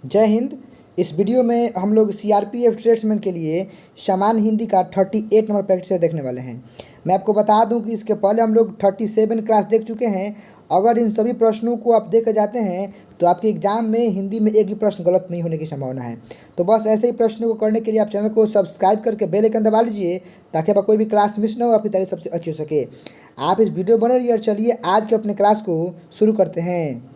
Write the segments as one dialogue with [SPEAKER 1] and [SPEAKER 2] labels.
[SPEAKER 1] जय हिंद। इस वीडियो में हम लोग सीआरपीएफ ट्रेड्समैन के लिए सामान्य हिंदी का 38 नंबर प्रैक्टिस देखने वाले हैं। मैं आपको बता दूं कि इसके पहले हम लोग 37 क्लास देख चुके हैं। अगर इन सभी प्रश्नों को आप देख जाते हैं तो आपके एग्जाम में हिंदी में एक भी प्रश्न गलत नहीं होने की संभावना है। तो बस ऐसे ही प्रश्नों को करने के लिए आप चैनल को सब्सक्राइब करके बेल आइकन दबा लीजिए ताकि आपका कोई भी क्लास मिस ना हो, आपकी तैयारी सबसे अच्छी हो सके। आप इस वीडियो बने रहिए और चलिए आज के अपने क्लास को शुरू करते हैं।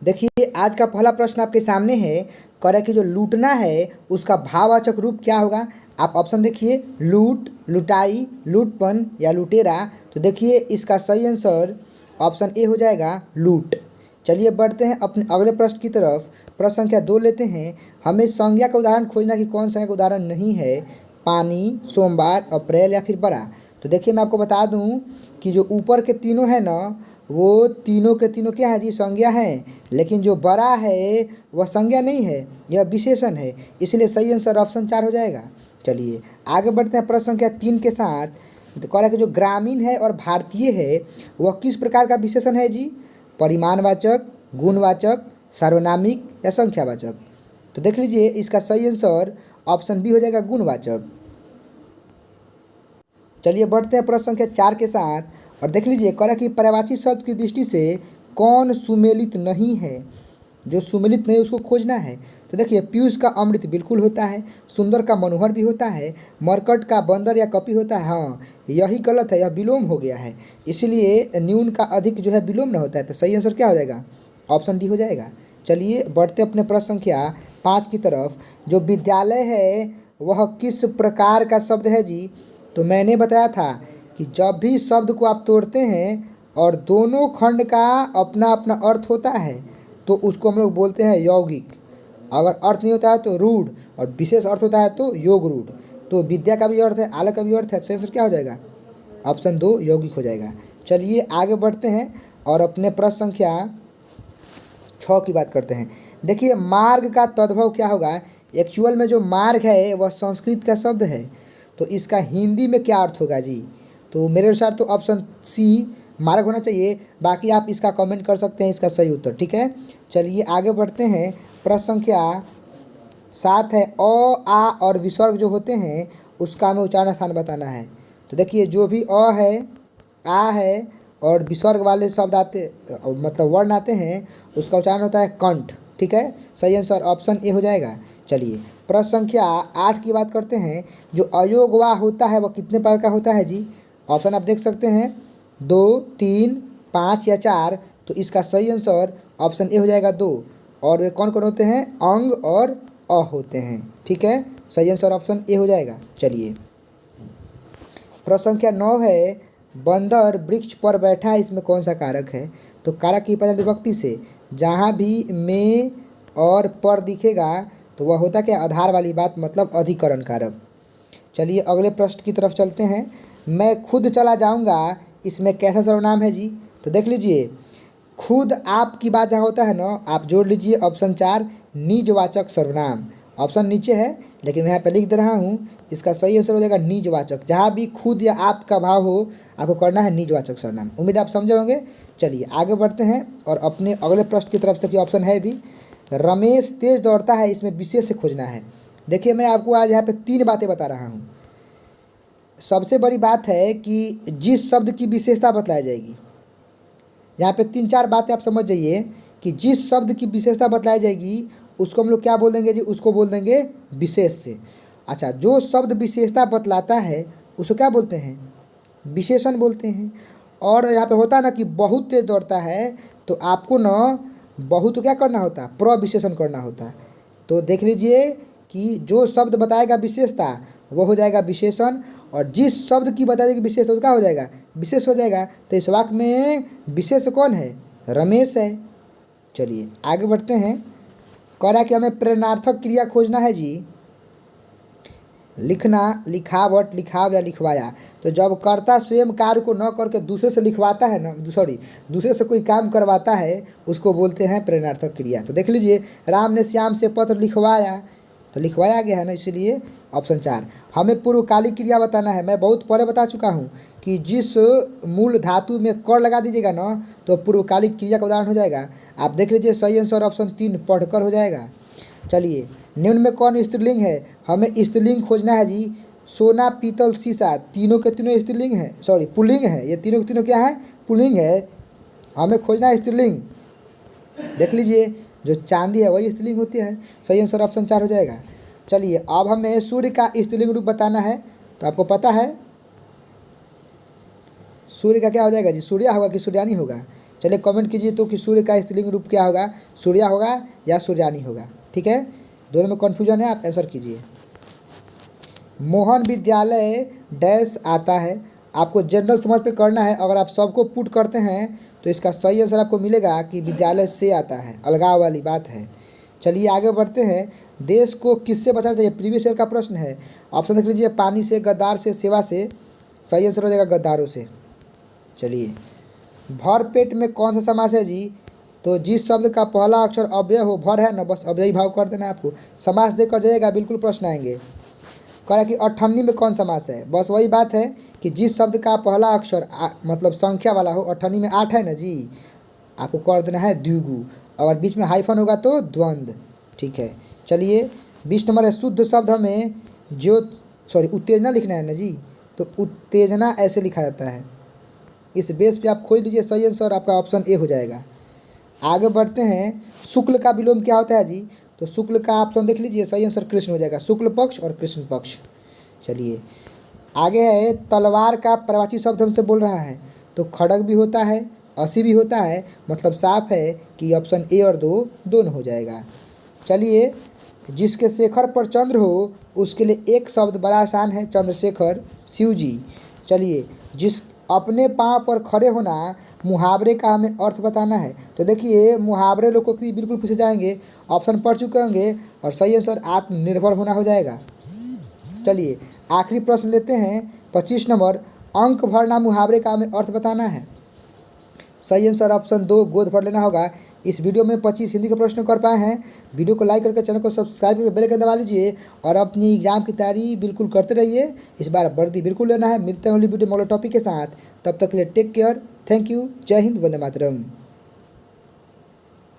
[SPEAKER 1] देखिए आज का पहला प्रश्न आपके सामने है। कह रहा है कि जो लूटना है उसका भाववाचक रूप क्या होगा। आप ऑप्शन देखिए, लूट, लुटाई, लूटपन या लुटेरा। तो देखिए इसका सही आंसर ऑप्शन ए हो जाएगा, लूट। चलिए बढ़ते हैं अपने अगले प्रश्न की तरफ। प्रश्न संख्या 2 लेते हैं। हमें संज्ञा का उदाहरण खोजना कि कौन संज्ञा का उदाहरण नहीं है। पानी, सोमवार, अप्रैल या फिर बड़ा। तो देखिए मैं आपको बता दूं कि जो ऊपर के तीनों हैं ना, वो तीनों के तीनों क्या है जी, संज्ञा है। लेकिन जो बड़ा है वह संज्ञा नहीं है, यह विशेषण है। इसलिए सही आंसर ऑप्शन 4 हो जाएगा। चलिए आगे बढ़ते हैं प्रश्न संख्या 3 के साथ। तो कह रहा है कि जो ग्रामीण है और भारतीय है वह किस प्रकार का विशेषण है जी। परिमाणवाचक, गुणवाचक, सार्वनामिक या संख्यावाचक। तो देख लीजिए इसका सही आंसर ऑप्शन बी हो जाएगा, गुणवाचक। चलिए बढ़ते हैं प्रश्न संख्या 4 के साथ और देख लीजिए कह रहा है कि पर्यायवाची शब्द की दृष्टि से कौन सुमेलित नहीं है। जो सुमेलित नहीं उसको खोजना है। तो देखिए पीयूष का अमृत बिल्कुल होता है, सुंदर का मनोहर भी होता है, मरकट का बंदर या कपि होता है। हाँ यही गलत है, यह विलोम हो गया है। इसलिए न्यून का अधिक जो है विलोम न होता है। तो सही आंसर क्या हो जाएगा, ऑप्शन डी हो जाएगा। चलिए बढ़ते अपने प्रश्न संख्या 5 की तरफ। जो विद्यालय है वह किस प्रकार का शब्द है जी। तो मैंने बताया था कि जब भी शब्द को आप तोड़ते हैं और दोनों खंड का अपना अपना अर्थ होता है तो उसको हम लोग बोलते हैं यौगिक। अगर अर्थ नहीं होता है तो रूढ़, और विशेष अर्थ होता है तो योग रूढ़। तो विद्या का भी अर्थ है, आलय का भी अर्थ है। सही आंसर क्या हो जाएगा, ऑप्शन 2 यौगिक हो जाएगा। चलिए आगे बढ़ते हैं और अपने प्रश्न संख्या 6 की बात करते हैं। देखिए मार्ग का तद्भव क्या होगा। एक्चुअल में जो मार्ग है वह संस्कृत का शब्द है, तो इसका हिंदी में क्या अर्थ होगा जी। तो मेरे अनुसार तो ऑप्शन सी मार्ग होना चाहिए। बाकी आप इसका कमेंट कर सकते हैं इसका सही उत्तर, ठीक है। चलिए आगे बढ़ते हैं। प्रश्न संख्या 7 है। अ, आ और विसर्ग जो होते हैं उसका हमें उच्चारण स्थान बताना है। तो देखिए जो भी अ है, आ है और विसर्ग वाले शब्द आते मतलब वर्ण आते हैं उसका उच्चारण होता है कंठ, ठीक है। सही आंसर ऑप्शन ए हो जाएगा। चलिए प्रश्न संख्या 8 की बात करते हैं। जो अयोगवा होता है वह कितने प्रकार का होता है जी। ऑप्शन आप देख सकते हैं 2, 3, 5 या 4। तो इसका सही आंसर ऑप्शन ए हो जाएगा 2। और वे कौन कौन होते हैं, अंग और अ होते हैं, ठीक है। सही आंसर ऑप्शन ए हो जाएगा। चलिए प्रश्न संख्या 9 है। बंदर वृक्ष पर बैठा है, इसमें कौन सा कारक है। तो कारक की पहचान विभक्ति से, जहाँ भी में और पर दिखेगा तो वह होता क्या, आधार वाली बात, मतलब अधिकरण कारक। चलिए अगले प्रश्न की तरफ चलते हैं। मैं खुद चला जाऊंगा, इसमें कैसा सर्वनाम है जी। तो देख लीजिए खुद आप की बात जहाँ होता है ना, आप जोड़ लीजिए ऑप्शन 4 निजवाचक सर्वनाम। ऑप्शन नीचे है लेकिन मैं यहाँ पे लिख दे रहा हूँ। इसका सही आंसर हो जाएगा निजवाचक। जहाँ भी खुद या आप का भाव हो आपको करना है निजवाचक सर्वनाम। उम्मीद आप समझे होंगे। चलिए आगे बढ़ते हैं और अपने अगले प्रश्न की तरफ देखिए ऑप्शन है भी, रमेश तेज दौड़ता है, इसमें विशेष से खोजना है। देखिए मैं आपको आज यहाँ पे 3 बातें बता रहा हूँ। सबसे बड़ी बात है कि जिस शब्द की विशेषता बतलाई जाएगी, यहाँ पे 3-4 बातें आप समझ जाइए कि जिस शब्द की विशेषता बतलाई जाएगी उसको हम लोग क्या बोल देंगे जी, उसको बोल देंगे विशेष से। अच्छा, जो शब्द विशेषता बतलाता है उसको क्या बोलते हैं, विशेषण बोलते हैं। और यहाँ पे होता है ना कि बहुत तेज दौड़ता है, तो आपको ना बहुत क्या करना होता है, प्रविशेषण करना होता है। तो देख लीजिए कि जो शब्द बताएगा विशेषता वो हो जाएगा विशेषण, और जिस शब्द की बताएगी विशेष तो क्या हो जाएगा, विशेष हो जाएगा। तो इस वाक्य में विशेष कौन है, रमेश है। चलिए आगे बढ़ते हैं। कह रहा है कि हमें प्रेरणार्थक क्रिया खोजना है जी। लिखना, लिखावट, लिखाव या लिखवाया। तो जब कर्ता स्वयं कार्य को न करके दूसरे से लिखवाता है ना, दूसरे से कोई काम करवाता है उसको बोलते हैं प्रेरणार्थक क्रिया। तो देख लीजिए राम ने श्याम से पत्र लिखवाया, तो लिखवाया गया है ना, इसीलिए ऑप्शन 4। हमें पूर्वकालिक क्रिया बताना है। मैं बहुत पहले बता चुका हूँ कि जिस मूल धातु में कर लगा दीजिएगा ना तो पूर्वकालिक क्रिया का उदाहरण हो जाएगा। आप देख लीजिए, सही आंसर ऑप्शन 3 पढ़कर हो जाएगा। चलिए, निम्न में कौन स्त्रीलिंग है? हमें स्त्रीलिंग खोजना है जी। सोना, पीतल, शीशा, तीनों के तीनों स्त्रीलिंग है, सॉरी पुल्लिंग है। ये तीनों के तीनों क्या है? पुल्लिंग है। हमें खोजना है स्त्रीलिंग। देख लीजिए, जो चांदी है वही स्त्रीलिंग होती है। सही आंसर ऑप्शन 4 हो जाएगा। चलिए, अब हमें सूर्य का स्त्रीलिंग रूप बताना है। तो आपको पता है सूर्य का क्या हो जाएगा जी? सूर्या होगा कि सूर्यानी होगा? चलिए कमेंट कीजिए तो कि सूर्य का स्त्रीलिंग रूप क्या होगा, सूर्या होगा या सूर्यानी होगा। ठीक है, दोनों में कन्फ्यूजन है, आप आंसर कीजिए। मोहन विद्यालय डैश आता है। आपको जनरल समझ पे करना है। अगर आप सबको पुट करते हैं तो इसका सही आंसर आपको मिलेगा कि विद्यालय से आता है, अलगाव वाली बात है। चलिए आगे बढ़ते हैं। देश को किससे बचाना चाहिए? प्रीवियस ईयर का प्रश्न है। ऑप्शन देख लीजिए, पानी से, गद्दार से, सेवा से। सही आंसर हो जाएगा गद्दारों से। चलिए, भर पेट में कौन सा समास है जी? तो जिस शब्द का पहला अक्षर अव्यय हो, भर है ना, बस अव्ययी भाव कर देना। आपको समास देकर जाइएगा, बिल्कुल प्रश्न आएंगे। कह रहा कि अठन्नी में कौन समास है? बस वही बात है कि जिस शब्द का पहला अक्षर मतलब संख्या वाला हो। अठन्नी में 8 है ना जी, आपको कर देना है द्विगु। अगर बीच में हाइफन होगा तो द्वंद्व। ठीक है, चलिए 20 नंबर है। शुद्ध शब्द हमें उत्तेजना लिखना है ना जी। तो उत्तेजना ऐसे लिखा जाता है। इस बेस पे आप खोज लीजिए, सही आंसर आपका ऑप्शन ए हो जाएगा। आगे बढ़ते हैं। शुक्ल का विलोम क्या होता है जी? तो शुक्ल का ऑप्शन देख लीजिए, सही आंसर कृष्ण हो जाएगा। शुक्ल पक्ष और कृष्ण पक्ष। चलिए आगे है, तलवार का पर्यायवाची शब्द हमसे बोल रहा है। तो खड़ग भी होता है, असी भी होता है, मतलब साफ है कि ऑप्शन ए और 2 दोनों हो जाएगा। चलिए, जिसके शेखर पर चंद्र हो उसके लिए एक शब्द बड़ा आसान है, चंद्रशेखर, शिव जी। चलिए, जिस अपने पाँव पर खड़े होना, मुहावरे का हमें अर्थ बताना है। तो देखिए, मुहावरे लोग को बिल्कुल पूछे जाएंगे, ऑप्शन पढ़ चुके होंगे, और सही आंसर आत्मनिर्भर होना हो जाएगा। चलिए आखिरी प्रश्न लेते हैं, 25 नंबर। अंक भरना मुहावरे का हमें अर्थ बताना है। सही आंसर ऑप्शन 2 गोद भर लेना होगा। इस वीडियो में 25 हिंदी के प्रश्न कर पाए हैं। वीडियो को लाइक करके चैनल को सब्सक्राइब करके बेल आइकन दबा लीजिए और अपनी एग्जाम की तैयारी बिल्कुल करते रहिए। इस बार वर्दी बिल्कुल लेना है। मिलते हैं अगली वीडियो में अगले टॉपिक के साथ। तब तक के लिए टेक केयर, थैंक यू, जय हिंद, वंदे मातरम।